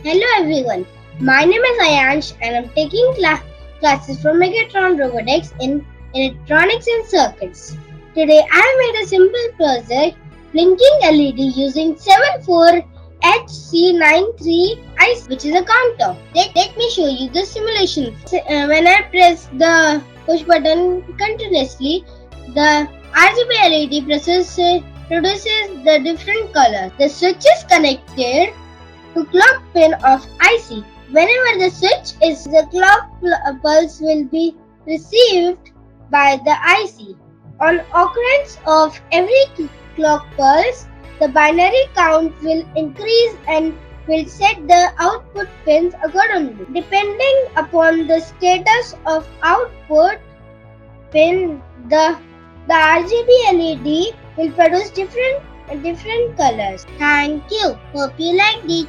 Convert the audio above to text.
Hello everyone, my name is Ayansh and I'm taking classes from Mecharon Robotics in Electronics and Circuits. Today I made a simple project blinking LED using 74HC93IC, which is a counter. Let me show you the simulation. When I press the push button continuously, the RGB LED produces the different colors. The switch is connected to clock pin of IC. Whenever the switch is, the clock pulse will be received by the IC. On occurrence of every clock pulse, the binary count will increase and will set the output pins accordingly. Depending upon the status of output pin, the RGB LED will produce different colors. Thank you. Hope you liked it.